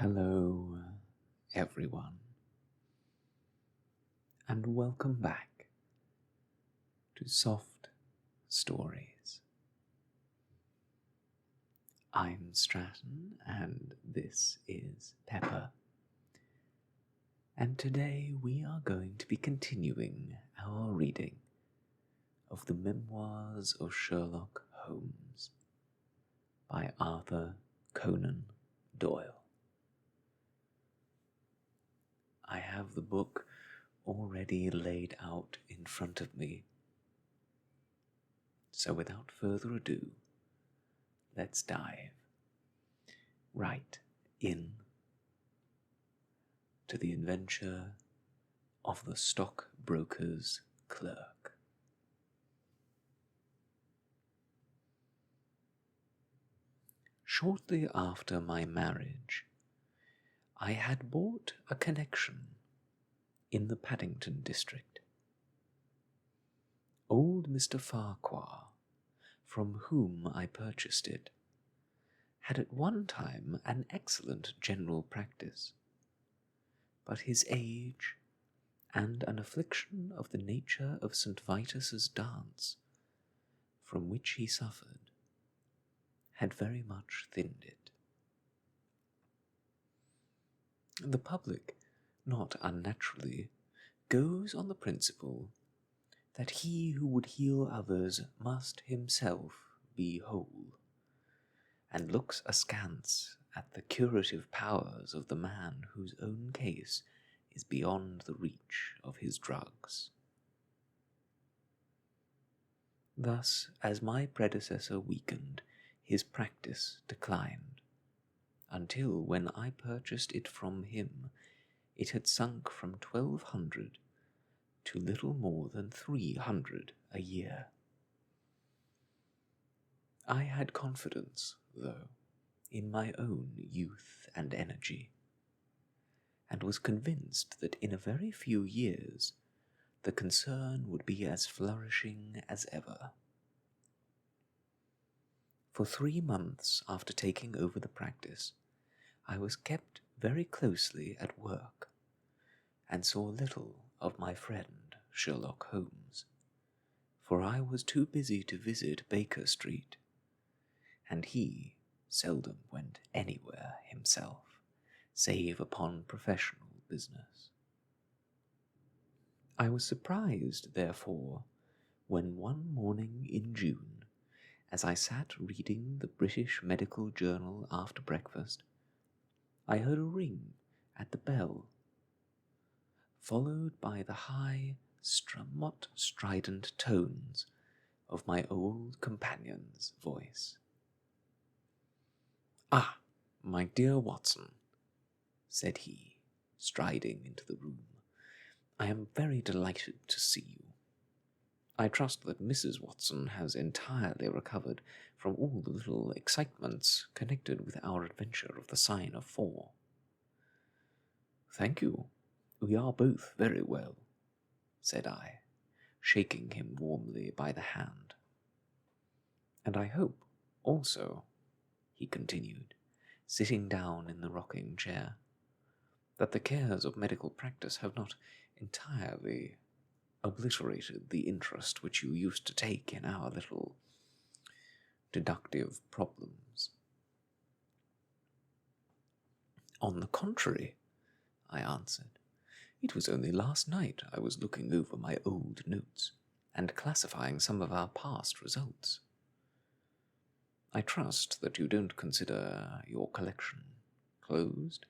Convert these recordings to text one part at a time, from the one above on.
Hello, everyone, and welcome back to Soft Stories. I'm Stratton, and this is Pepper, and today we are going to be continuing our reading of the Memoirs of Sherlock Holmes by Arthur Conan Doyle. I have the book already laid out in front of me. So without further ado, let's dive right in to the adventure of the stockbroker's clerk. Shortly after my marriage, I had bought a connection in the Paddington district. Old Mr. Farquhar, from whom I purchased it, had at one time an excellent general practice, but his age and an affliction of the nature of St. Vitus's dance, from which he suffered, had very much thinned it. The public, not unnaturally, goes on the principle that he who would heal others must himself be whole, and looks askance at the curative powers of the man whose own case is beyond the reach of his drugs. Thus, as my predecessor weakened, his practice declined, until when I purchased it from him, it had sunk from 1,200 to little more than 300 a year. I had confidence, though, in my own youth and energy, and was convinced that in a very few years the concern would be as flourishing as ever. For 3 months after taking over the practice, I was kept very closely at work, and saw little of my friend Sherlock Holmes, for I was too busy to visit Baker Street, and he seldom went anywhere himself, save upon professional business. I was surprised, therefore, when one morning in June, as I sat reading the British Medical Journal after breakfast, I heard a ring at the bell, followed by the high, somewhat strident tones of my old companion's voice. "Ah, my dear Watson," said he, striding into the room, "I am very delighted to see you. I trust that Mrs. Watson has entirely recovered from all the little excitements connected with our adventure of the Sign of 4. "Thank you. We are both very well," said I, shaking him warmly by the hand. "And I hope, also," he continued, sitting down in the rocking chair, "that the cares of medical practice have not entirely obliterated the interest which you used to take in our little deductive problems." "On the contrary," I answered, "it was only last night I was looking over my old notes and classifying some of our past results. I trust that you don't consider your collection closed?"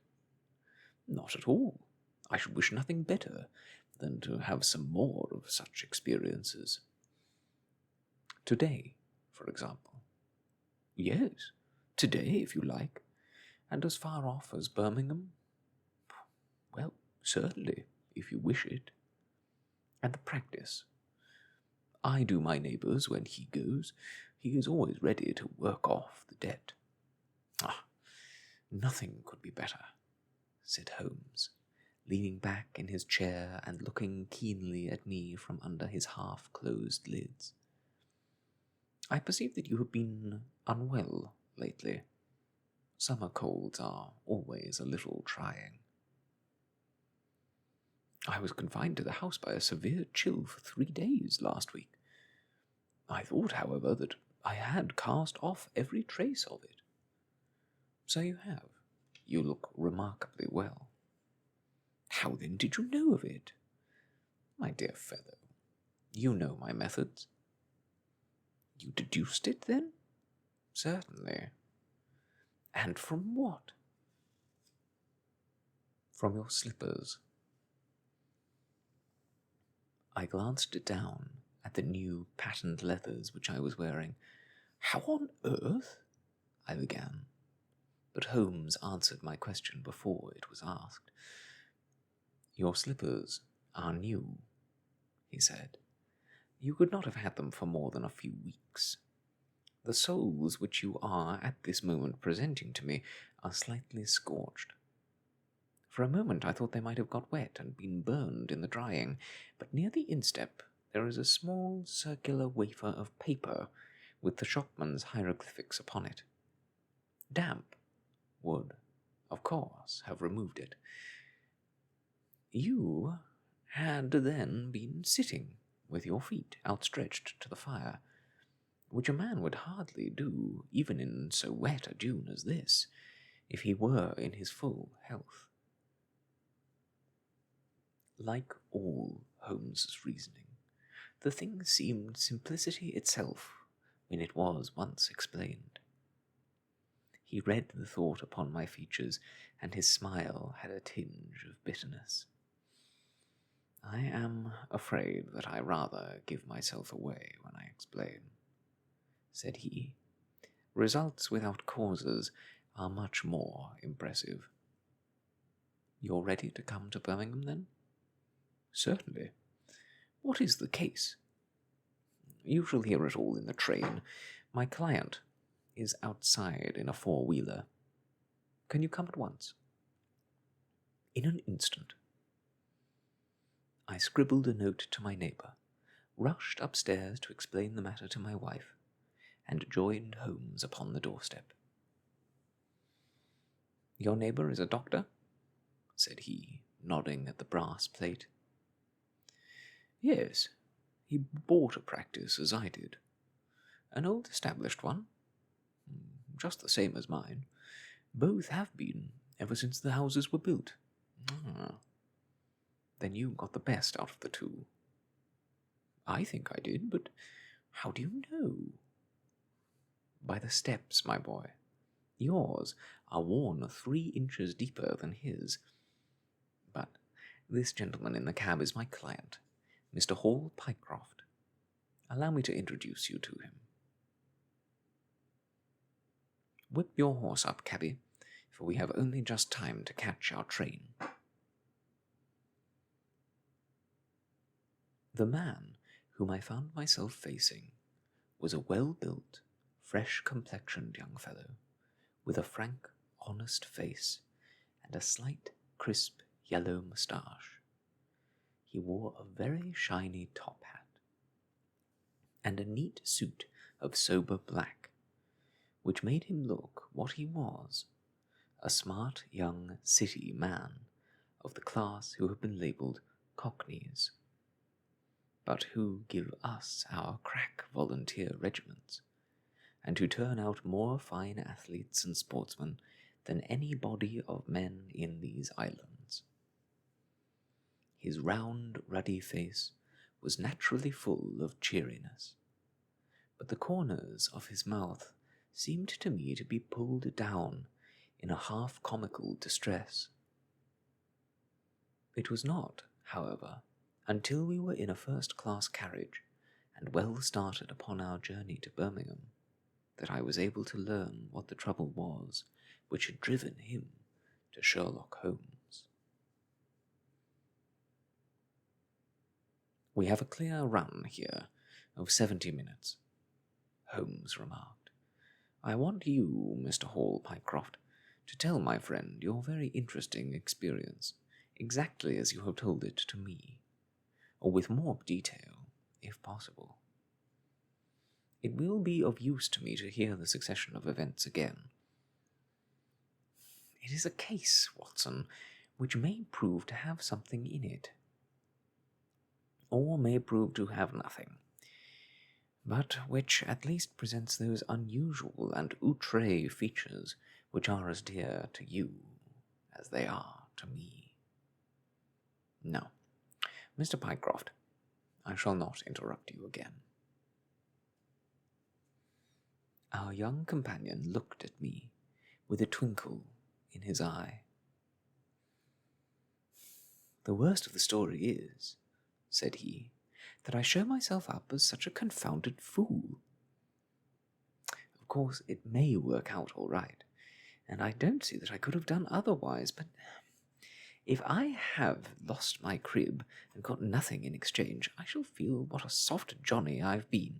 "Not at all. I should wish nothing better than to have some more of such experiences." "Today, for example?" "Yes, today, if you like. And as far off as Birmingham?" "Well, certainly, if you wish it." "And the practice?" "I do my neighbour's when he goes. He is always ready to work off the debt." "Ah, nothing could be better," said Holmes, leaning back in his chair and looking keenly at me from under his half-closed lids. "I perceive that you have been unwell lately." Summer colds are always a little trying. I was confined to the house by a severe chill for 3 days last week. I thought, however, that I had cast off every trace of it. So you have. You look remarkably well. How then did you know of it? My dear fellow, you know my methods. You deduced it, then? Certainly. And from what? From your slippers. I glanced down at the new patterned leathers which I was wearing. How on earth? I began, but Holmes answered my question before it was asked. Your slippers are new, he said. You could not have had them for more than a few weeks. The soles which you are at this moment presenting to me are slightly scorched. For a moment I thought they might have got wet and been burned in the drying, but near the instep there is a small circular wafer of paper with the shopman's hieroglyphics upon it. Damp would, of course, have removed it. You had then been sitting with your feet outstretched to the fire, which a man would hardly do even in so wet a June as this, if he were in his full health. Like all Holmes's reasoning, the thing seemed simplicity itself when it was once explained. He read the thought upon my features, and his smile had a tinge of bitterness. I am afraid that I rather give myself away when I explain, said he. Results without causes are much more impressive. You're ready to come to Birmingham, then? Certainly. What is the case? You shall hear it all in the train. My client is outside in a four-wheeler. Can you come at once? In an instant. I scribbled a note to my neighbour, rushed upstairs to explain the matter to my wife, and joined Holmes upon the doorstep. Your neighbour is a doctor? Said he, nodding at the brass plate. Yes, he bought a practice as I did. An old established one, just the same as mine. Both have been ever since the houses were built. Then you got the best out of the two. I think I did, but how do you know? By the steps, my boy. Yours are worn 3 inches deeper than his. But this gentleman in the cab is my client, Mr. Hall Pycroft. Allow me to introduce you to him. Whip your horse up, cabby, for we have only just time to catch our train. The man whom I found myself facing was a well-built, fresh-complexioned young fellow, with a frank, honest face and a slight, crisp, yellow moustache. He wore a very shiny top hat and a neat suit of sober black, which made him look what he was, a smart young city man of the class who have been labelled cockneys, but who give us our crack volunteer regiments, and who turn out more fine athletes and sportsmen than any body of men in these islands. His round, ruddy face was naturally full of cheeriness, but the corners of his mouth seemed to me to be pulled down in a half-comical distress. It was not, however, until we were in a first-class carriage and well started upon our journey to Birmingham that I was able to learn what the trouble was which had driven him to Sherlock Holmes. We have a clear run here of 70 minutes, Holmes remarked. I want you, Mr. Hall Pycroft, to tell my friend your very interesting experience, exactly as you have told it to me, or with more detail, if possible. It will be of use to me to hear the succession of events again. It is a case, Watson, which may prove to have something in it, or may prove to have nothing, but which at least presents those unusual and outre features which are as dear to you as they are to me. No, Mr. Pycroft, I shall not interrupt you again. Our young companion looked at me with a twinkle in his eye. The worst of the story is, said he, that I show myself up as such a confounded fool. Of course, it may work out all right, and I don't see that I could have done otherwise, but if I have lost my crib and got nothing in exchange, I shall feel what a soft Johnny I've been.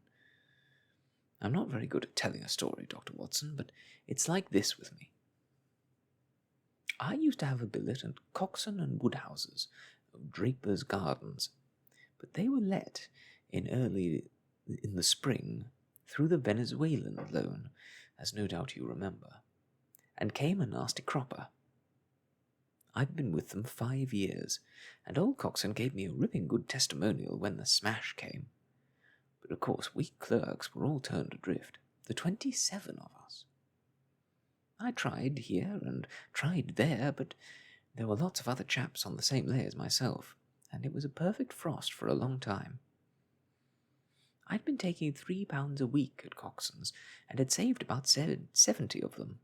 I'm not very good at telling a story, Dr. Watson, but it's like this with me. I used to have a billet at Coxon and Woodhouse's, of Draper's Gardens, but they were let in the spring through the Venezuelan loan, as no doubt you remember, and came a nasty cropper. I'd been with them 5 years, and old Coxon gave me a ripping good testimonial when the smash came. But of course we clerks were all turned adrift, the 27 of us. I tried here and tried there, but there were lots of other chaps on the same lay as myself, and it was a perfect frost for a long time. I'd been taking £3 a week at Coxon's, and had saved about 70 of them.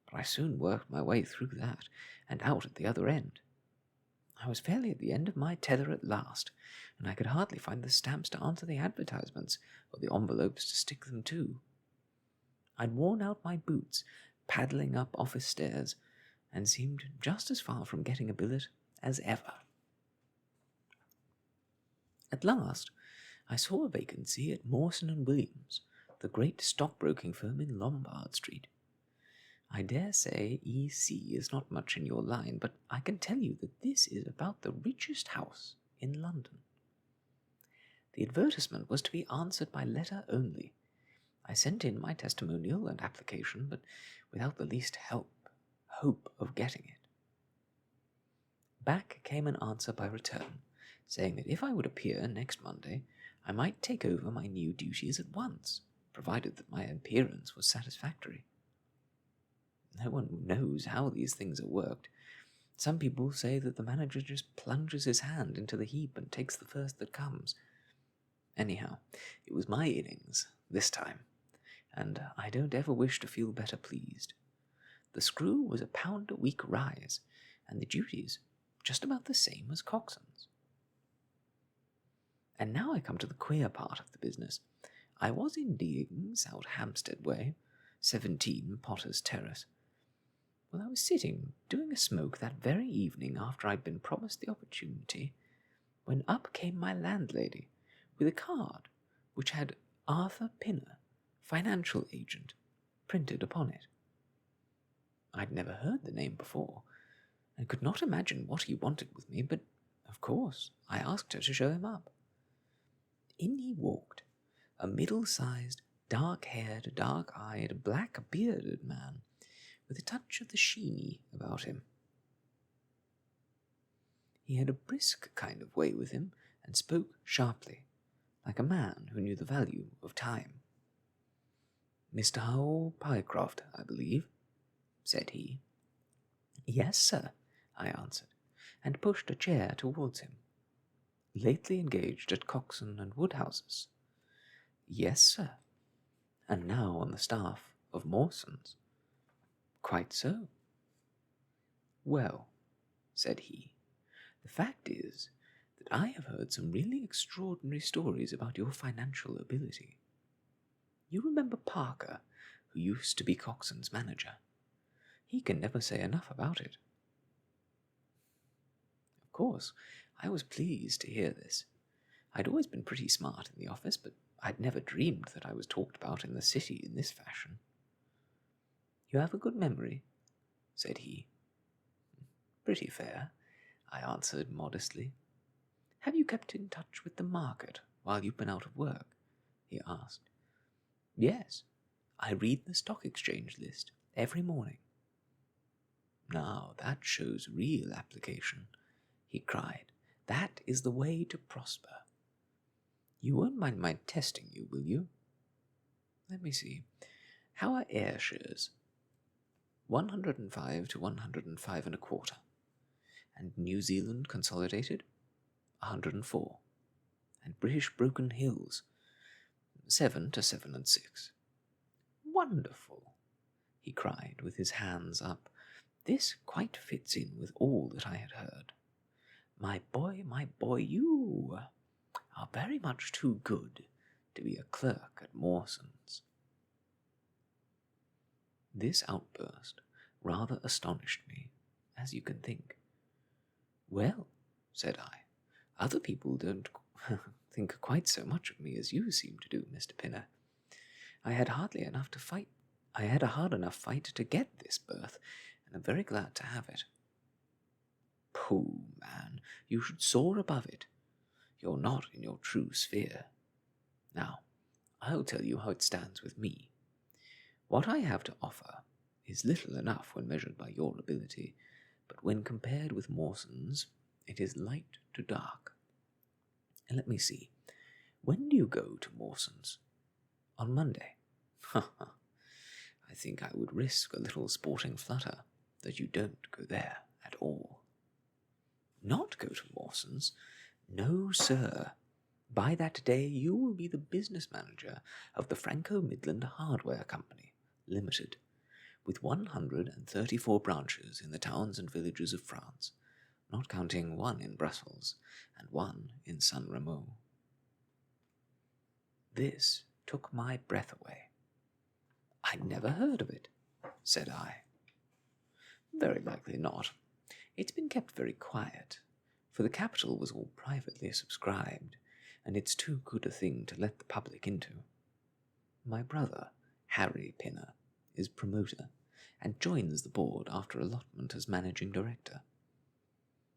But I soon worked my way through that, and out at the other end. I was fairly at the end of my tether at last, and I could hardly find the stamps to answer the advertisements, or the envelopes to stick them to. I'd worn out my boots, paddling up office stairs, and seemed just as far from getting a billet as ever. At last, I saw a vacancy at Mawson and Williams, the great stockbroking firm in Lombard Street. I dare say E.C. is not much in your line, but I can tell you that this is about the richest house in London. The advertisement was to be answered by letter only. I sent in my testimonial and application, but without the least hope of getting it. Back came an answer by return, saying that if I would appear next Monday, I might take over my new duties at once, provided that my appearance was satisfactory. No one knows how these things are worked. Some people say that the manager just plunges his hand into the heap and takes the first that comes. Anyhow, it was my innings this time, and I don't ever wish to feel better pleased. The screw was £1 a week rise, and the duties just about the same as Coxon's. And now I come to the queer part of the business. I was in Dealings out Hampstead way, 17 Potter's Terrace. Well, I was sitting doing a smoke that very evening after I'd been promised the opportunity, when up came my landlady with a card which had Arthur Pinner, financial agent, printed upon it. I'd never heard the name before, and could not imagine what he wanted with me, but, of course, I asked her to show him up. In he walked, a middle-sized, dark-haired, dark-eyed, black-bearded man, with a touch of the sheeny about him. He had a brisk kind of way with him, and spoke sharply, like a man who knew the value of time. "Mr. Howell Pycroft, I believe," said he. "Yes, sir," I answered, and pushed a chair towards him. "Lately engaged at Coxon and Woodhouse's?" "Yes, sir." "And now on the staff of Mawson's?" "Quite so." "Well," said he, "the fact is that I have heard some really extraordinary stories about your financial ability. You remember Parker, who used to be Coxon's manager? He can never say enough about it." Of course, I was pleased to hear this. I'd always been pretty smart in the office, but I'd never dreamed that I was talked about in the city in this fashion. "You have a good memory," said he. "Pretty fair," I answered modestly. "Have you kept in touch with the market while you've been out of work?" he asked. "Yes, I read the stock exchange list every morning." Now that shows real application, he cried. That is the way to prosper. You won't mind my testing you, will you? Let me see. How are air shares? 105 to 105 and a quarter. And New Zealand Consolidated? 104. And British Broken Hills? 7 to 7 and 6. Wonderful, he cried with his hands up. This quite fits in with all that I had heard. My boy, you are very much too good to be a clerk at Mawson's. This outburst rather astonished me, as you can think. Well, said I, other people don't think quite so much of me as you seem to do, Mr. Pinner. I had hardly enough to fight. I had a hard enough fight to get this berth, and am very glad to have it. Pooh, man, you should soar above it. You're not in your true sphere. Now, I'll tell you how it stands with me. What I have to offer is little enough when measured by your ability, but when compared with Mawson's, it is light to dark. And let me see, when do you go to Mawson's? On Monday. I think I would risk a little sporting flutter that you don't go there at all. Not go to Mawson's? No, sir. By that day you will be the business manager of the Franco-Midland Hardware Company, Limited, with 134 branches in the towns and villages of France, not counting one in Brussels and one in San Remo. This took my breath away. I'd never heard of it, said I. Very likely not. It's been kept very quiet, for the capital was all privately subscribed, and it's too good a thing to let the public into. My brother, Harry Pinner, is promoter, and joins the board after allotment as managing director.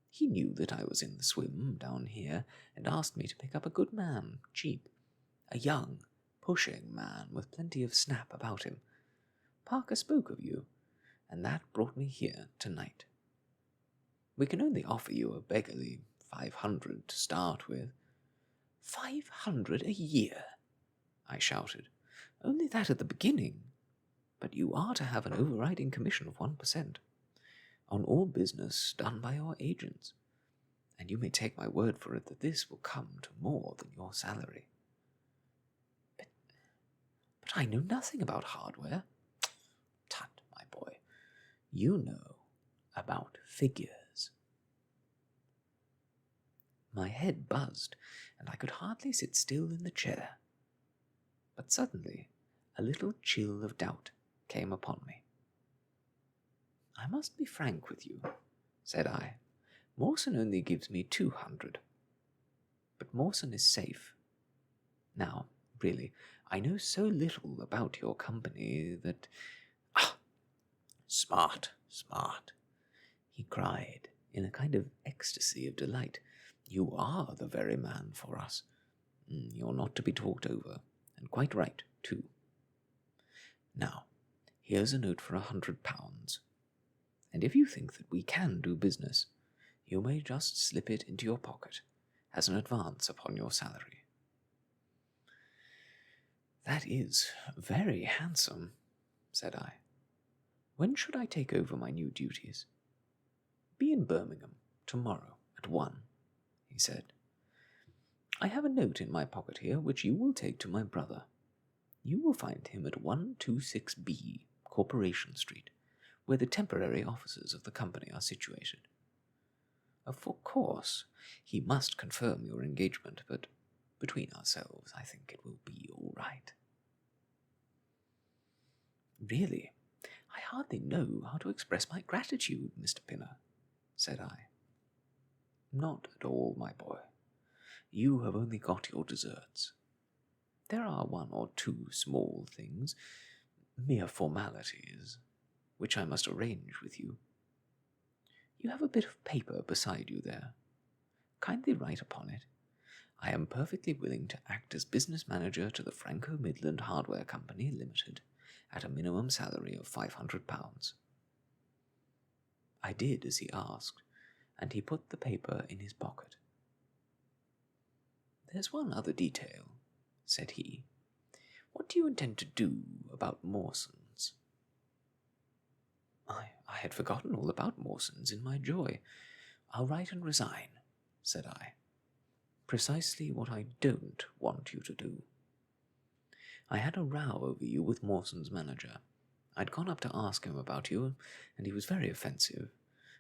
He knew that I was in the swim down here, and asked me to pick up a good man, cheap, a young, pushing man with plenty of snap about him. Parker spoke of you, and that brought me here tonight. We can only offer you a beggarly 500 to start with. 500 a year, I shouted. Only that at the beginning. But you are to have an overriding commission of 1% on all business done by your agents, and you may take my word for it that this will come to more than your salary. But I know nothing about hardware. Tut, my boy, you know about figures. My head buzzed, and I could hardly sit still in the chair. But suddenly a little chill of doubt came upon me. I must be frank with you, said I. Mawson only gives me 200. But Mawson is safe. Now, really, I know so little about your company that... Smart, he cried in a kind of ecstasy of delight. You are the very man for us. You're not to be talked over, and quite right, too. Now, here's a note for £100, and if you think that we can do business, you may just slip it into your pocket as an advance upon your salary. That is very handsome, said I. When should I take over my new duties? Be in Birmingham tomorrow at 1, he said. I have a note in my pocket here which you will take to my brother. You will find him at 126B, Corporation Street, where the temporary offices of the company are situated. Of course, he must confirm your engagement, but between ourselves, I think it will be all right. Really, I hardly know how to express my gratitude, Mr. Pinner, said I. Not at all, my boy. You have only got your deserts. There are one or two small things, mere formalities, which I must arrange with you. You have a bit of paper beside you there. Kindly write upon it. I am perfectly willing to act as business manager to the Franco-Midland Hardware Company, Limited, at a minimum salary of £500. I did as he asked, and he put the paper in his pocket. "There's one other detail," said he. "What do you intend to do about Mawson's?" I had forgotten all about Mawson's in my joy. "I'll write and resign," said I. "Precisely what I don't want you to do. I had a row over you with Mawson's manager. I'd gone up to ask him about you, and he was very offensive,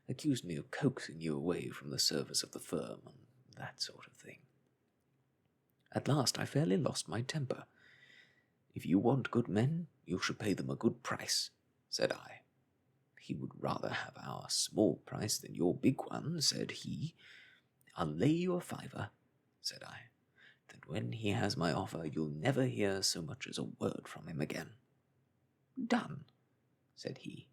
accused me of coaxing you away from the service of the firm, and that sort of thing. At last I fairly lost my temper. 'If you want good men, you should pay them a good price,' said I. 'He would rather have our small price than your big one,' said he. 'I'll lay you a $5, said I, 'that when he has my offer you'll never hear so much as a word from him again.' 'Done,' said he.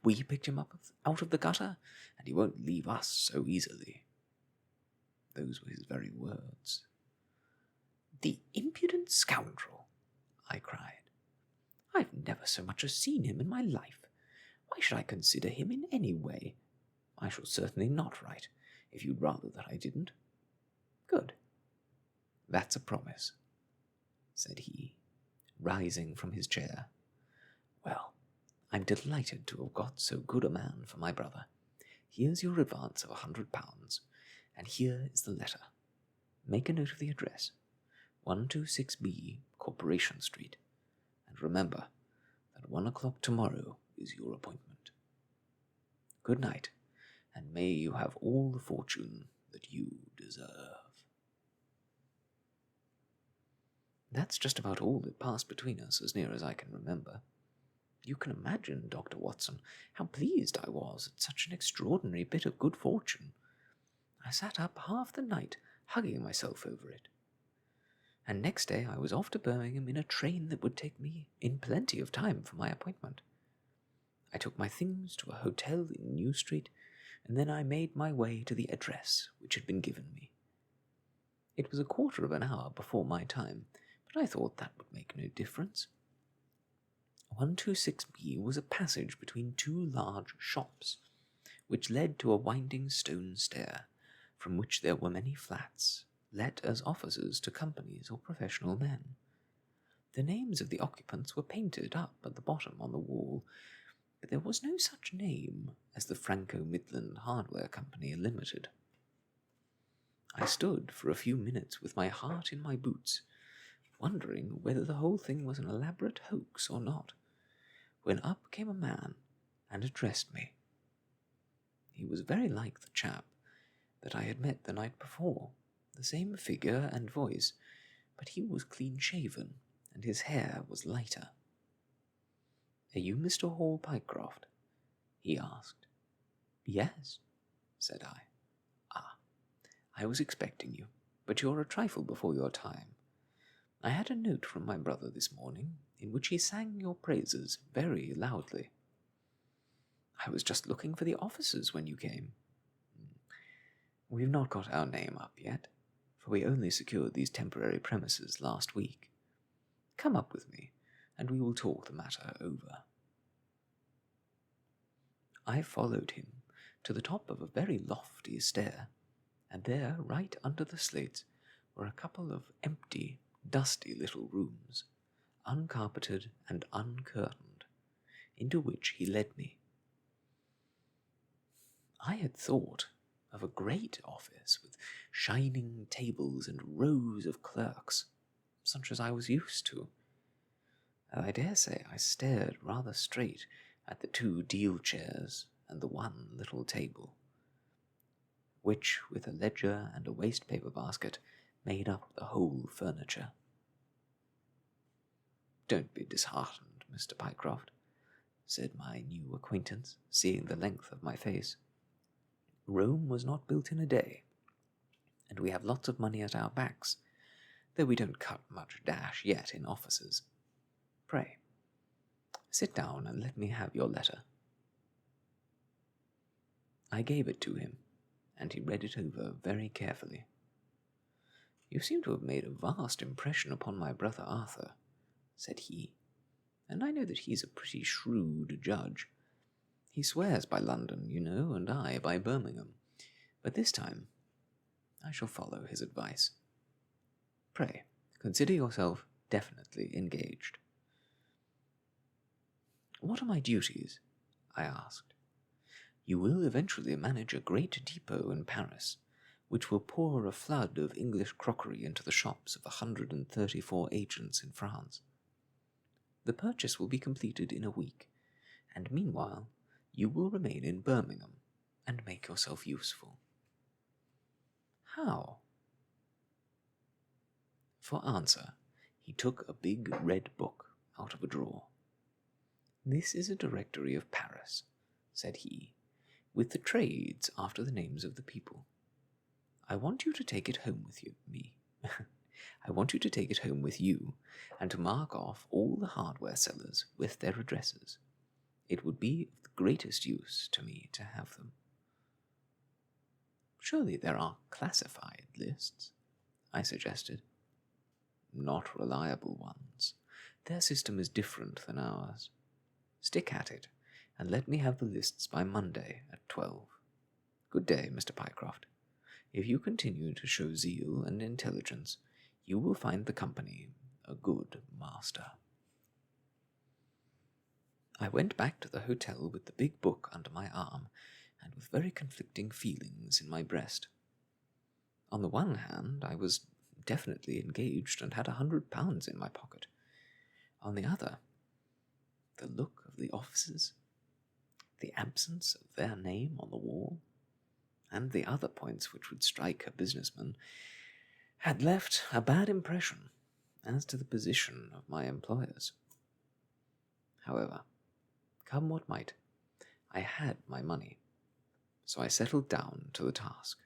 'We picked him up out of the gutter, and he won't leave us so easily.' Those were his very words. 'The impudent scoundrel!' I cried. 'I've never so much as seen him in my life. Why should I consider him in any way? I shall certainly not write, if you'd rather that I didn't.' 'Good. That's a promise,' said he, rising from his chair. 'Well, I'm delighted to have got so good a man for my brother. Here's your advance of £100, and here is the letter. Make a note of the address, 126B, Corporation Street, and remember that 1 o'clock tomorrow is your appointment. Good night, and may you have all the fortune that you deserve.' That's just about all that passed between us, as near as I can remember. You can imagine, Dr. Watson, how pleased I was at such an extraordinary bit of good fortune. I sat up half the night, hugging myself over it. And next day I was off to Birmingham in a train that would take me in plenty of time for my appointment. I took my things to a hotel in New Street, and then I made my way to the address which had been given me. It was a quarter of an hour before my time, but I thought that would make no difference. 126B was a passage between two large shops, which led to a winding stone stair, from which there were many flats, let as offices to companies or professional men. The names of the occupants were painted up at the bottom on the wall, but there was no such name as the Franco-Midland Hardware Company Limited. I stood for a few minutes with my heart in my boots, wondering whether the whole thing was an elaborate hoax or not, when up came a man and addressed me. He was very like the chap that I had met the night before, the same figure and voice, but he was clean-shaven, and his hair was lighter. 'Are you Mr. Hall Pycroft?' he asked. 'Yes,' said I. 'Ah, I was expecting you, but you're a trifle before your time. I had a note from my brother this morning, in which he sang your praises very loudly. I was just looking for the officers when you came. We've not got our name up yet, for we only secured these temporary premises last week. Come up with me, and we will talk the matter over.' I followed him to the top of a very lofty stair, and there, right under the slates, were a couple of empty, dusty little rooms, uncarpeted and uncurtained, into which he led me. I had thought of a great office with shining tables and rows of clerks, such as I was used to. I dare say I stared rather straight at the 2 deal chairs and the 1 little table, which, with a ledger and a waste-paper basket, made up the whole furniture. 'Don't be disheartened, Mr. Pycroft,' said my new acquaintance, seeing the length of my face. 'Rome was not built in a day, and we have lots of money at our backs, though we don't cut much dash yet in offices. Pray, sit down and let me have your letter.' I gave it to him, and he read it over very carefully. 'You seem to have made a vast impression upon my brother Arthur,' said he, 'and I know that he's a pretty shrewd judge. He swears by London, you know, and I by Birmingham. But this time I shall follow his advice. Pray, consider yourself definitely engaged." "What are my duties?" I asked. "You will eventually manage a great depot in Paris, which will pour a flood of English crockery into the shops of 134 agents in France. The purchase will be completed in a week, and meanwhile you will remain in Birmingham and make yourself useful." "How?" For answer, he took a big red book out of a drawer. "This is a directory of Paris," said he, "with the trades after the names of the people. I want you to take it home with I want you to take it home with you, and to mark off all the hardware sellers with their addresses. It would be of the greatest use to me to have them." "Surely there are classified lists," I suggested. "Not reliable ones. Their system is different than ours. Stick at it, and let me have the lists by Monday at 12. Good day, Mr. Pycroft. If you continue to show zeal and intelligence, you will find the company a good master." I went back to the hotel with the big book under my arm, and with very conflicting feelings in my breast. On the one hand, I was definitely engaged and had £100 in my pocket. On the other, the look of the offices, the absence of their name on the wall, and the other points which would strike a businessman, had left a bad impression as to the position of my employers. However, come what might, I had my money, so I settled down to the task.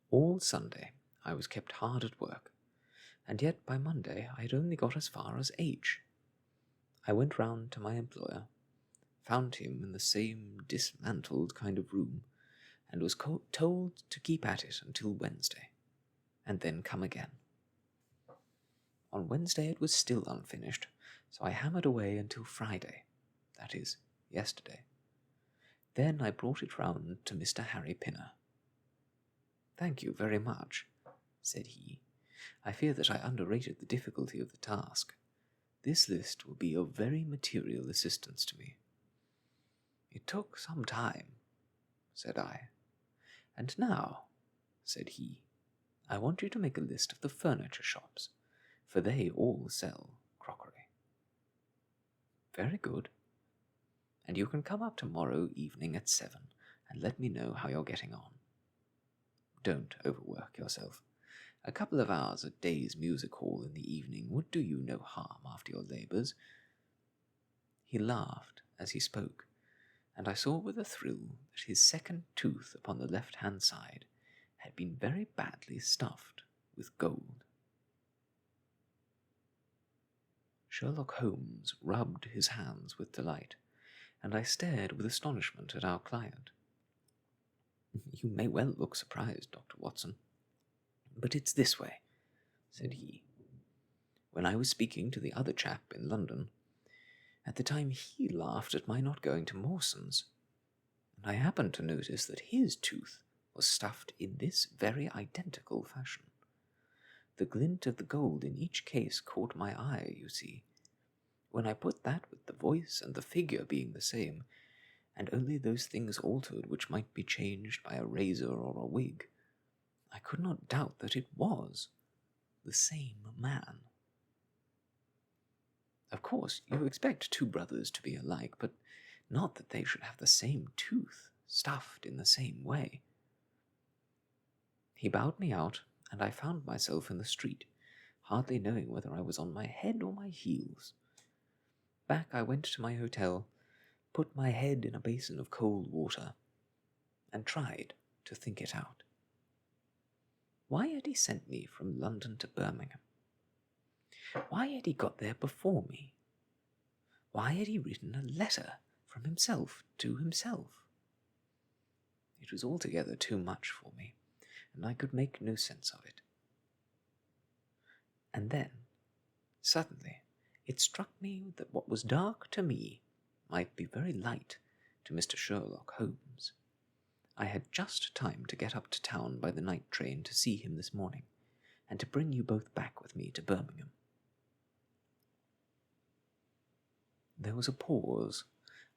All Sunday I was kept hard at work, and yet by Monday I had only got as far as H. I went round to my employer, found him in the same dismantled kind of room, and was told to keep at it until Wednesday, and then come again. On Wednesday it was still unfinished, so I hammered away until Friday, that is, yesterday. Then I brought it round to Mr. Harry Pinner. "Thank you very much," said he. "I fear that I underrated the difficulty of the task. This list will be of very material assistance to me." "It took some time," said I. "And now," said he, "I want you to make a list of the furniture shops, for they all sell crockery." "Very good. And you can come up tomorrow evening at 7 and let me know how you're getting on. Don't overwork yourself. A couple of hours at Day's music hall in the evening would do you no harm after your labours." He laughed as he spoke, and I saw with a thrill that his second tooth upon the left-hand side had been very badly stuffed with gold. Sherlock Holmes rubbed his hands with delight, and I stared with astonishment at our client. "You may well look surprised, Dr. Watson. But it's this way," said he. "When I was speaking to the other chap in London, at the time he laughed at my not going to Mawson's, and I happened to notice that his tooth was stuffed in this very identical fashion. The glint of the gold in each case caught my eye, you see. When I put that with the voice and the figure being the same, and only those things altered which might be changed by a razor or a wig, I could not doubt that it was the same man. Of course, you expect two brothers to be alike, but not that they should have the same tooth stuffed in the same way." He bowed me out, and I found myself in the street, hardly knowing whether I was on my head or my heels. Back I went to my hotel, put my head in a basin of cold water, and tried to think it out. Why had he sent me from London to Birmingham? Why had he got there before me? Why had he written a letter from himself to himself? It was altogether too much for me, and I could make no sense of it. And then, suddenly, It struck me that what was dark to me might be very light to Mr. Sherlock Holmes. I had just time to get up to town by the night train to see him this morning, and to bring you both back with me to Birmingham. There was a pause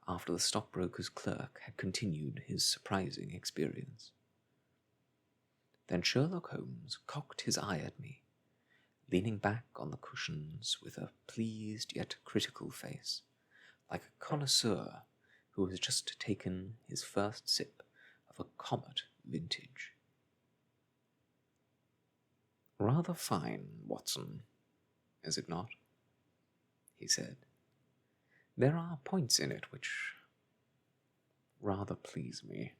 after the stockbroker's clerk had continued his surprising experience. Then Sherlock Holmes cocked his eye at me, leaning back on the cushions with a pleased yet critical face, like a connoisseur who has just taken his first sip of a Comet vintage. "Rather fine, Watson, is it not?" he said. "There are points in it which rather please me.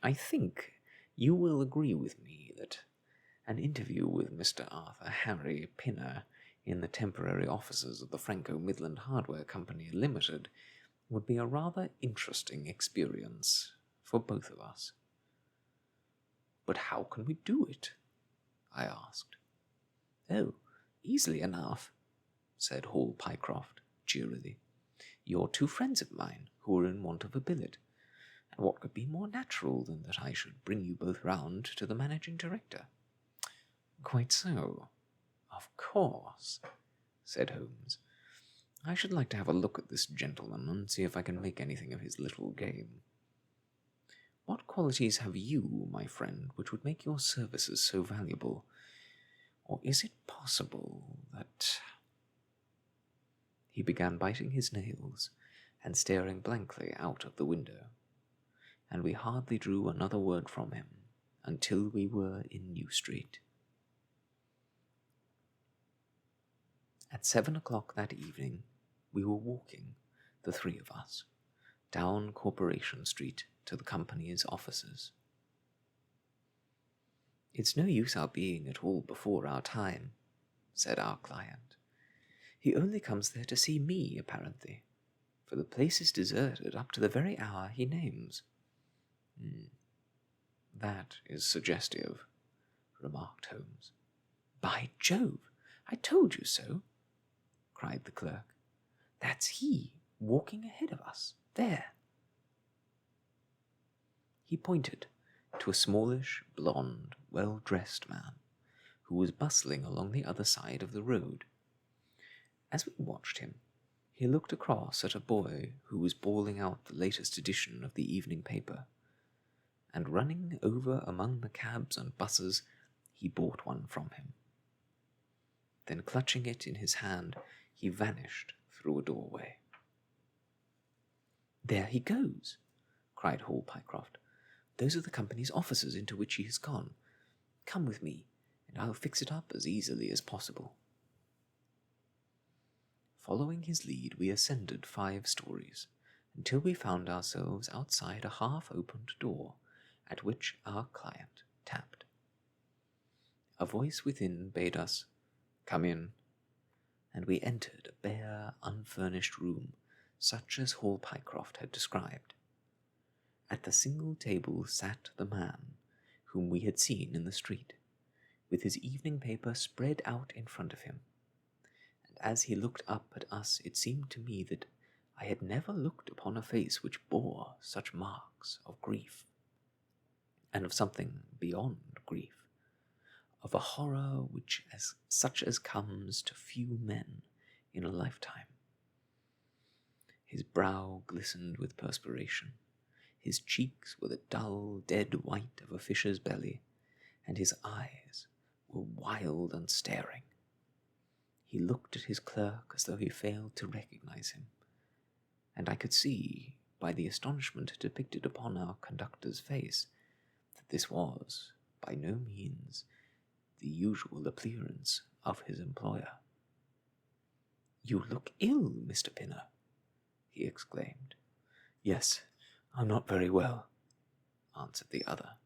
I think you will agree with me that an interview with Mr. Arthur Harry Pinner in the temporary offices of the Franco-Midland Hardware Company Limited would be a rather interesting experience for both of us." "But how can we do it?" I asked. "Oh, easily enough," said Hall Pycroft cheerily. "You're two friends of mine who are in want of a billet, and what could be more natural than that I should bring you both round to the managing director?" "Quite so. Of course," said Holmes. "I should like to have a look at this gentleman and see if I can make anything of his little game. What qualities have you, my friend, which would make your services so valuable? Or is it possible that—" He began biting his nails and staring blankly out of the window, and we hardly drew another word from him until we were in New Street. At 7 o'clock that evening, we were walking, the three of us, down Corporation Street to the company's offices. "It's no use our being at all before our time," said our client. "He only comes there to see me, apparently, for the place is deserted up to the very hour he names." "That is suggestive," remarked Holmes. "By Jove, I told you so," cried the clerk. "That's he, walking ahead of us, there." He pointed to a smallish, blond, well-dressed man who was bustling along the other side of the road. As we watched him, he looked across at a boy who was bawling out the latest edition of the evening paper, and running over among the cabs and buses, he bought one from him. Then, clutching it in his hand, he vanished through a doorway. "There he goes," cried Hall Pycroft. "Those are the company's offices into which he has gone. Come with me, and I'll fix it up as easily as possible." Following his lead, we ascended 5 stories, until we found ourselves outside a half-opened door, at which our client tapped. A voice within bade us "Come in," and we entered a bare, unfurnished room, such as Hall Pycroft had described. At the single table sat the man whom we had seen in the street, with his evening paper spread out in front of him, and as he looked up at us it seemed to me that I had never looked upon a face which bore such marks of grief, and of something beyond grief, of a horror such as comes to few men in a lifetime. His brow glistened with perspiration, his cheeks were the dull, dead white of a fisher's belly, and his eyes were wild and staring. He looked at his clerk as though he failed to recognize him, and I could see, by the astonishment depicted upon our conductor's face, that this was, by no means, the usual appearance of his employer. "You look ill, Mr. Pinner," he exclaimed. "Yes, I'm not very well," answered the other,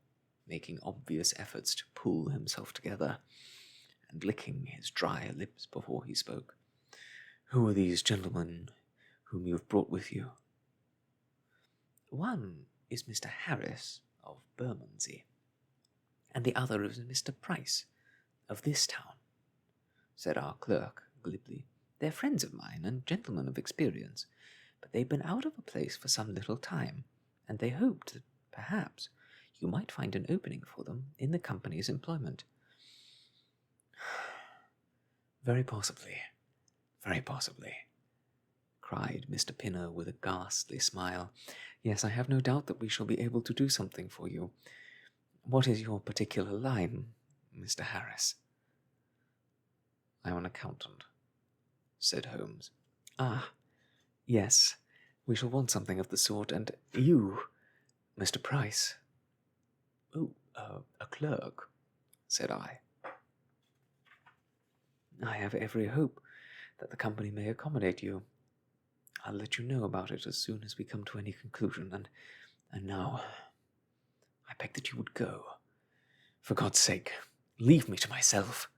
making obvious efforts to pull himself together, and licking his dry lips before he spoke. "Who are these gentlemen whom you have brought with you?" "One is Mr. Harris of Bermondsey, and the other is Mr. Price of this town," said our clerk glibly. They're friends of mine and gentlemen of experience, but they've been out of a place for some little time, and they hoped that perhaps you might find an opening for them in the company's employment." "Very possibly, cried Mr. Pinner with a ghastly smile. "Yes, I have no doubt that we shall be able to do something for you. What is your particular line, Mr. Harris?" "I'm an accountant," said Holmes. "Ah, yes, we shall want something of the sort, and you, Mr. Price." "Oh, a clerk," said I. "I have every hope that the company may accommodate you. I'll let you know about it as soon as we come to any conclusion, and now, I beg that you would go. For God's sake, leave me to myself."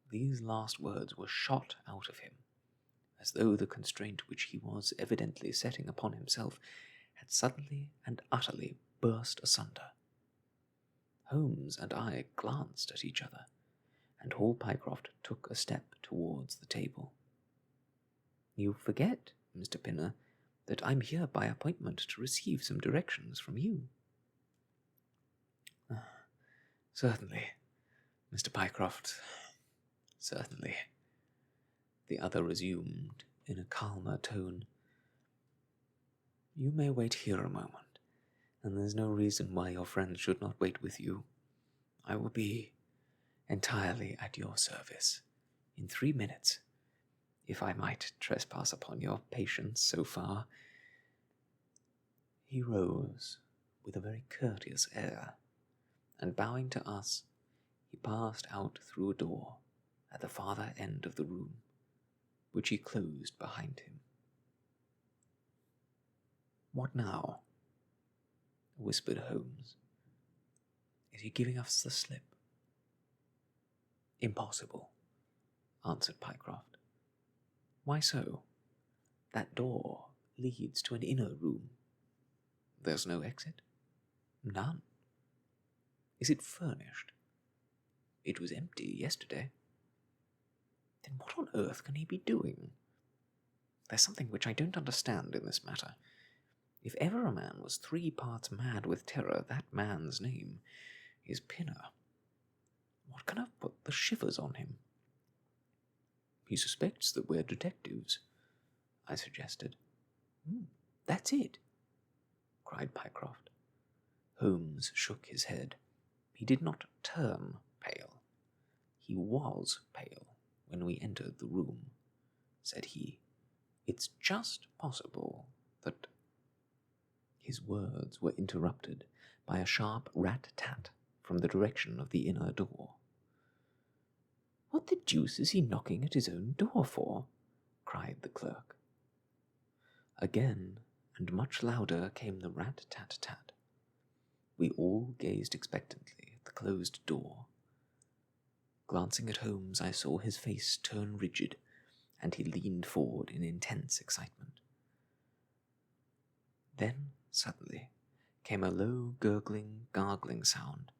These last words were shot out of him, as though the constraint which he was evidently setting upon himself had suddenly and utterly burst asunder. Holmes and I glanced at each other, and Hall Pycroft took a step towards the table. "You forget, Mr. Pinner, that I'm here by appointment to receive some directions from you." "Certainly, Mr. Pycroft, certainly," the other resumed in a calmer tone. "You may wait here a moment, and there's no reason why your friends should not wait with you. I will be entirely at your service in 3 minutes, if I might trespass upon your patience so far." He rose with a very courteous air, and bowing to us, he passed out through a door at the farther end of the room, which he closed behind him. "What now?" whispered Holmes. "Is he giving us the slip?" "Impossible," answered Pycroft. "Why so?" "That door leads to an inner room." "There's no exit?" "None." "Is it furnished?" "It was empty yesterday." "Then what on earth can he be doing? There's something which I don't understand in this matter. If ever a man was 3 parts mad with terror, that man's name is Pinner. What can have put the shivers on him?" "He suspects that we're detectives," I suggested. "That's it," cried Pycroft. Holmes shook his head. He did not turn pale. "He was pale when we entered the room," said he. "It's just possible that—" His words were interrupted by a sharp rat-tat from the direction of the inner door. "What the deuce is he knocking at his own door for?" cried the clerk. Again, and much louder, came the rat-tat-tat. We all gazed expectantly at the closed door. Glancing at Holmes, I saw his face turn rigid, and he leaned forward in intense excitement. Then, suddenly, came a low, gurgling, gargling sound,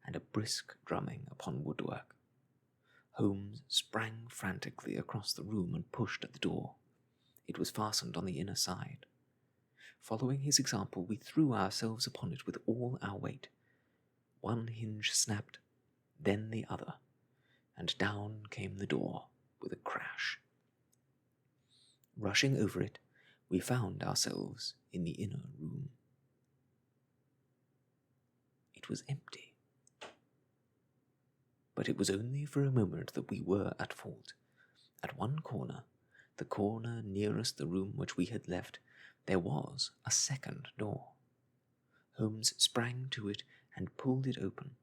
and a brisk drumming upon woodwork. Holmes sprang frantically across the room and pushed at the door. It was fastened on the inner side. Following his example, we threw ourselves upon it with all our weight. One hinge snapped, then the other, and down came the door with a crash. Rushing over it, we found ourselves in the inner room. It was empty. But it was only for a moment that we were at fault. At one corner, the corner nearest the room which we had left, there was a second door. Holmes sprang to it and pulled it open.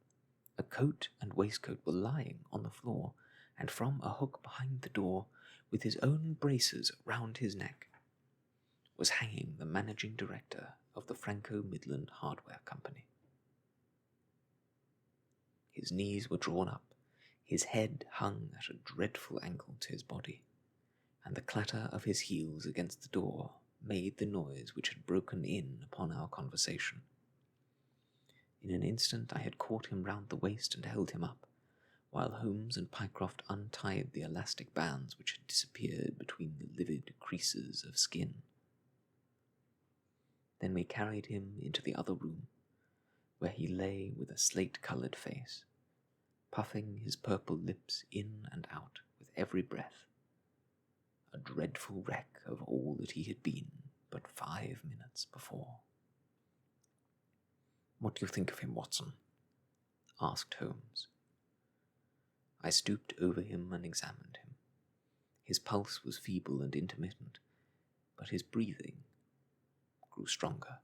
A coat and waistcoat were lying on the floor, and from a hook behind the door, with his own braces round his neck, was hanging the managing director of the Franco-Midland Hardware Company. His knees were drawn up, his head hung at a dreadful angle to his body, and the clatter of his heels against the door made the noise which had broken in upon our conversation. In an instant I had caught him round the waist and held him up, while Holmes and Pycroft untied the elastic bands which had disappeared between the livid creases of skin. Then we carried him into the other room, where he lay with a slate-coloured face, puffing his purple lips in and out with every breath, a dreadful wreck of all that he had been but 5 minutes before. "What do you think of him, Watson?" asked Holmes. I stooped over him and examined him. His pulse was feeble and intermittent, but his breathing grew stronger,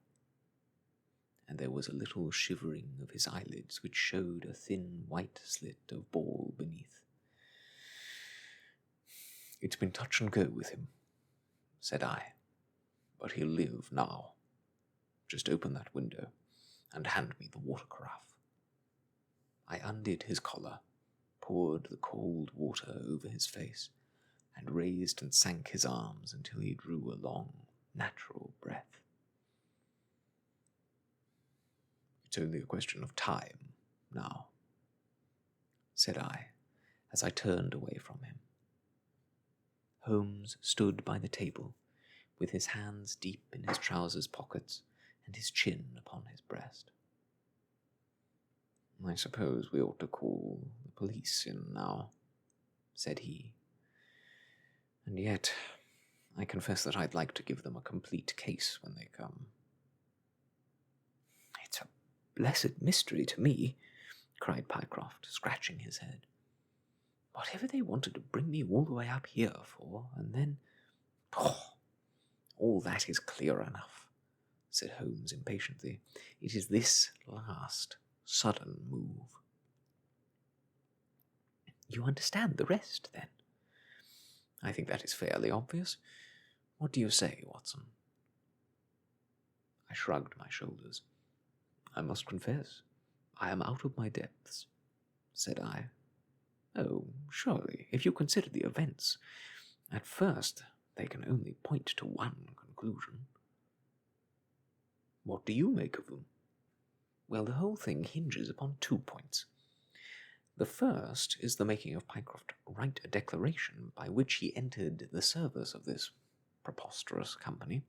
and there was a little shivering of his eyelids which showed a thin white slit of ball beneath. "It's been touch and go with him," said I, "but he'll live now. Just open that window and hand me the water carafe." I undid his collar, poured the cold water over his face, and raised and sank his arms until he drew a long, natural breath. "It's only a question of time, now," said I, as I turned away from him. Holmes stood by the table, with his hands deep in his trousers pockets and his chin upon his breast. "I suppose we ought to call the police in now," said he. "And yet, I confess that I'd like to give them a complete case when they come." "It's a blessed mystery to me," cried Pycroft, scratching his head. "Whatever they wanted to bring me all the way up here for, and then—" "Oh, all that is clear enough," said Holmes impatiently. "It is this last, sudden move." "You understand the rest, then?" "I think that is fairly obvious. What do you say, Watson?" I shrugged my shoulders. "I must confess, I am out of my depths," said I. "Oh, surely, if you consider the events, at first they can only point to one conclusion." "What do you make of them?" "Well, the whole thing hinges upon 2 points. The first is the making of Pycroft write a declaration by which he entered the service of this preposterous company.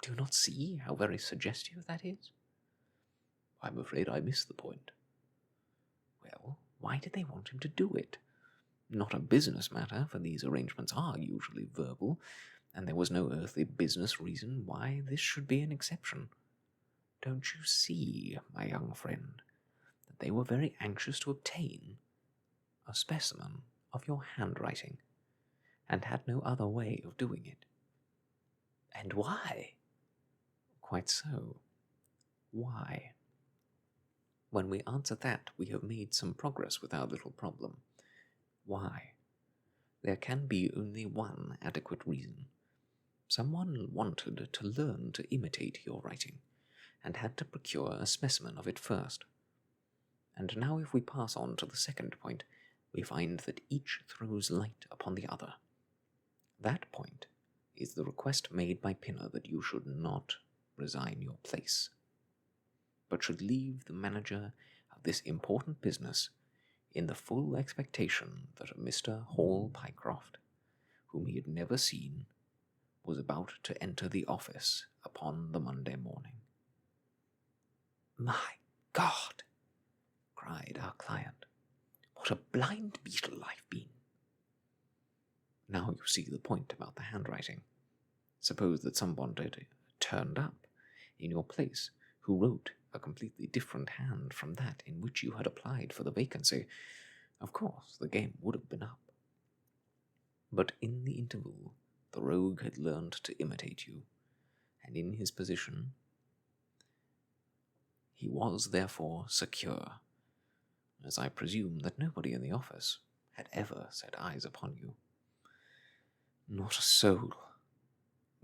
Do you not see how very suggestive that is?" "I'm afraid I missed the point." "Well, why did they want him to do it? Not a business matter, for these arrangements are usually verbal, and there was no earthly business reason why this should be an exception. Don't you see, my young friend, that they were very anxious to obtain a specimen of your handwriting, and had no other way of doing it?" "And why?" "Quite so. Why? When we answer that, we have made some progress with our little problem. Why? There can be only one adequate reason. Someone wanted to learn to imitate your writing, and had to procure a specimen of it first. And now if we pass on to the second point, we find that each throws light upon the other. That point is the request made by Pinner that you should not resign your place, but should leave the manager of this important business in the full expectation that a Mr. Hall Pycroft, whom he had never seen, was about to enter the office upon the Monday morning." "My God!" cried our client. "What a blind beetle I've been!" "Now you see the point about the handwriting. Suppose that someone had turned up in your place who wrote a completely different hand from that in which you had applied for the vacancy. Of course, the game would have been up. But in the interval, the rogue had learned to imitate you, and in his position he was therefore secure, as I presume that nobody in the office had ever set eyes upon you." "Not a soul,"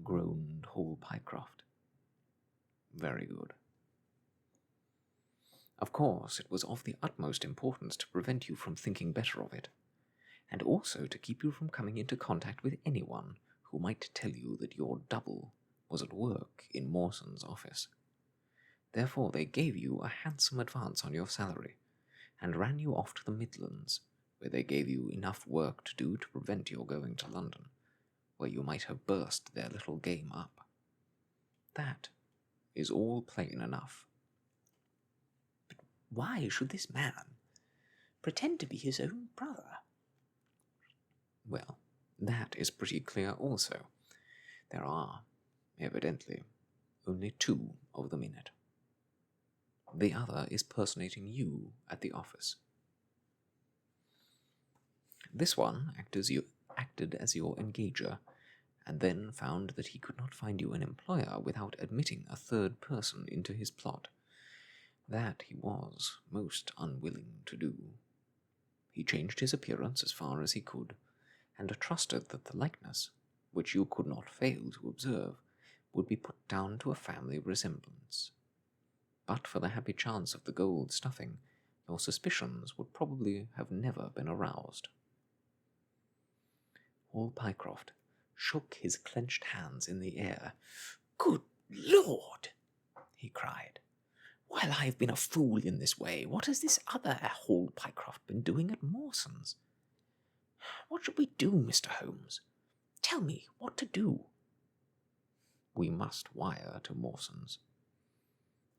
groaned Hall Pycroft. "Very good. Of course, it was of the utmost importance to prevent you from thinking better of it, and also to keep you from coming into contact with anyone who might tell you that your double was at work in Mawson's office. Therefore they gave you a handsome advance on your salary, and ran you off to the Midlands, where they gave you enough work to do to prevent your going to London, where you might have burst their little game up. That is all plain enough. But why should this man pretend to be his own brother? Well, that is pretty clear also. There are, evidently, only two of them in it. The other is personating you at the office. This one acted as your engager, and then found that he could not find you an employer without admitting a third person into his plot. That he was most unwilling to do. He changed his appearance as far as he could, and trusted that the likeness, which you could not fail to observe, would be put down to a family resemblance. But for the happy chance of the gold stuffing, your suspicions would probably have never been aroused. Hall Pycroft shook his clenched hands in the air. "Good Lord!" he cried. "While I have been a fool in this way, what has this other Hall Pycroft been doing at Mawson's? What should we do, Mr. Holmes? Tell me what to do." "We must wire to Mawson's."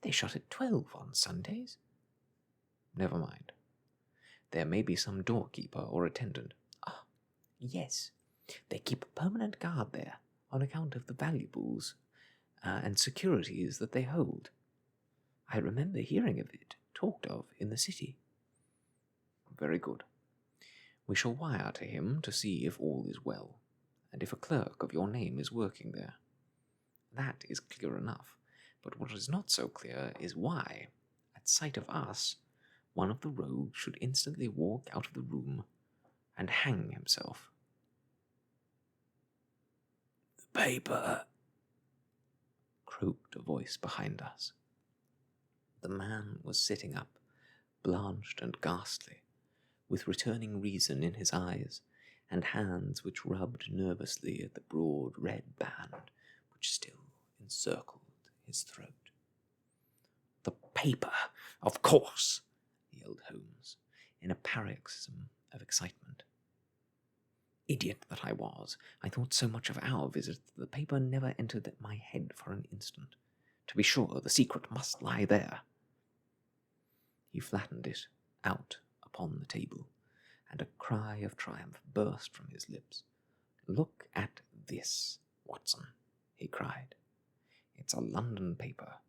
"They shut at 12 on Sundays." "Never mind. There may be some doorkeeper or attendant." "Ah, yes. They keep a permanent guard there on account of the valuables and securities that they hold. I remember hearing of it talked of in the city." "Very good. We shall wire to him to see if all is well, and if a clerk of your name is working there. That is clear enough, but what is not so clear is why, at sight of us, one of the rogues should instantly walk out of the room and hang himself." "The paper," croaked a voice behind us. The man was sitting up, blanched and ghastly, with returning reason in his eyes, and hands which rubbed nervously at the broad red band which still encircled his throat. "The paper, of course!" yelled Holmes, in a paroxysm of excitement. Idiot that I was! I thought so much of our visit that the paper never entered my head for an instant. To be sure, the secret must lie there. He flattened it out upon the table, and a cry of triumph burst from his lips. "Look at this, Watson," he cried. "It's a London paper,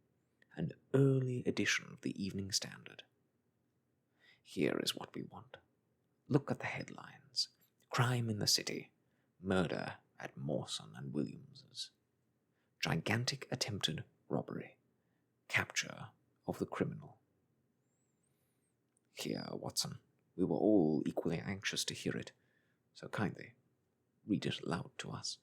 an early edition of the Evening Standard. Here is what we want. Look at the headlines. Crime in the City. Murder at Mawson and Williams's. Gigantic attempted robbery. Capture of the criminal. Here, Watson, we were all equally anxious to hear it, so kindly read it aloud to us."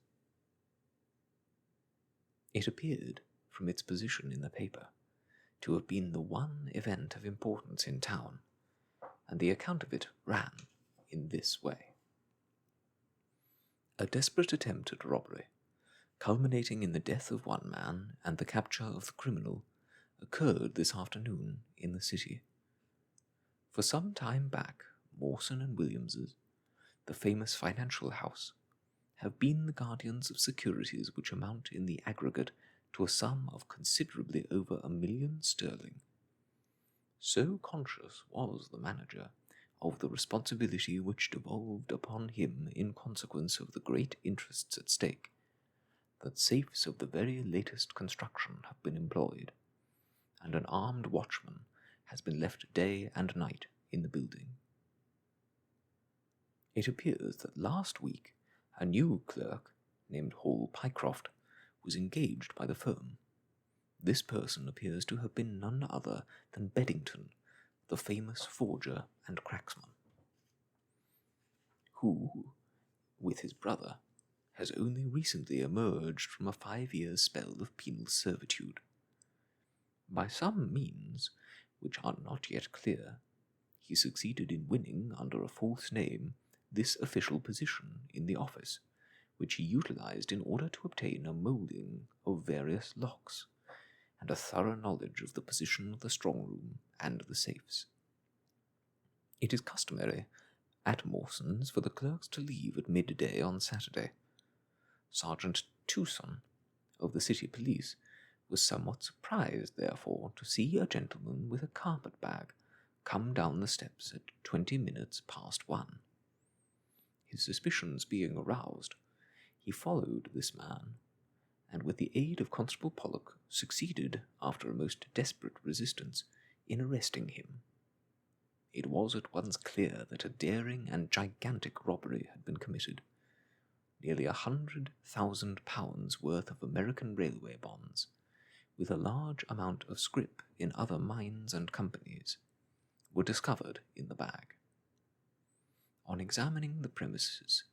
It appeared, from its position in the paper, to have been the one event of importance in town, and the account of it ran in this way. A desperate attempt at robbery, culminating in the death of one man and the capture of the criminal, occurred this afternoon in the city. For some time back, Mawson and Williams's, the famous financial house, have been the guardians of securities which amount in the aggregate to a sum of considerably over £1,000,000. So conscious was the manager of the responsibility which devolved upon him in consequence of the great interests at stake, that safes of the very latest construction have been employed, and an armed watchman has been left day and night in the building. It appears that last week a new clerk named Hall Pycroft was engaged by the firm. This person appears to have been none other than Beddington, the famous forger and cracksman, who, with his brother, has only recently emerged from a 5-year spell of penal servitude. By some means, which are not yet clear, he succeeded in winning, under a false name, this official position in the office, which he utilized in order to obtain a moulding of various locks, and a thorough knowledge of the position of the strong room and the safes. It is customary at Mawson's for the clerks to leave at midday on Saturday. Sergeant Tucson of the city police was somewhat surprised, therefore, to see a gentleman with a carpet-bag come down the steps at 20 minutes past 1. His suspicions being aroused, he followed this man, and with the aid of Constable Pollock succeeded, after a most desperate resistance, in arresting him. It was at once clear that a daring and gigantic robbery had been committed. Nearly £100,000 worth of American railway bonds, with a large amount of scrip in other mines and companies, were discovered in the bag. On examining the premises,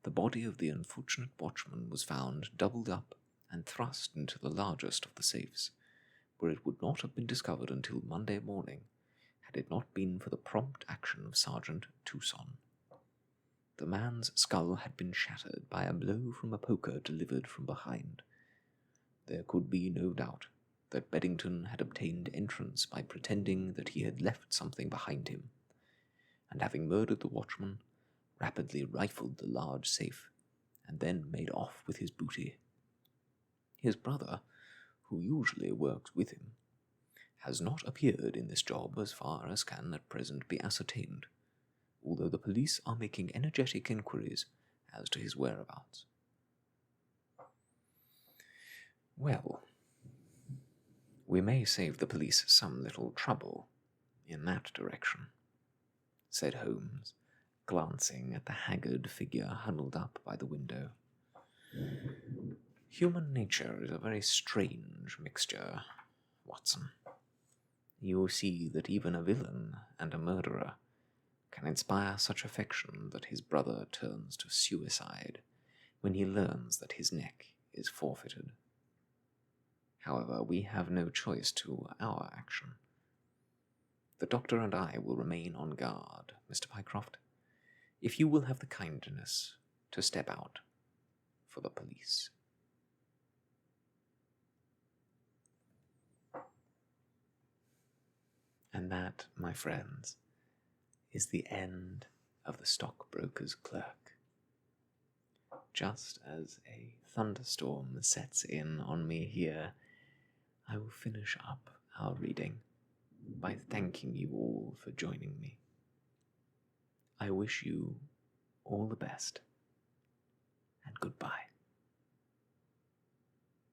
the body of the unfortunate watchman was found doubled up and thrust into the largest of the safes, where it would not have been discovered until Monday morning, had it not been for the prompt action of Sergeant Tucson. The man's skull had been shattered by a blow from a poker delivered from behind. There could be no doubt that Beddington had obtained entrance by pretending that he had left something behind him, and having murdered the watchman, rapidly rifled the large safe, and then made off with his booty. His brother, who usually works with him, has not appeared in this job as far as can at present be ascertained, although the police are making energetic inquiries as to his whereabouts. Well, we may save the police some little trouble in that direction, said Holmes, glancing at the haggard figure huddled up by the window. Human nature is a very strange mixture, Watson. You see that even a villain and a murderer can inspire such affection that his brother turns to suicide when he learns that his neck is forfeited. However, we have no choice to our action. The doctor and I will remain on guard, Mr. Pycroft, if you will have the kindness to step out for the police. And that, my friends, is the end of The Stockbroker's Clerk. Just as a thunderstorm sets in on me here, I will finish up our reading by thanking you all for joining me. I wish you all the best, and goodbye.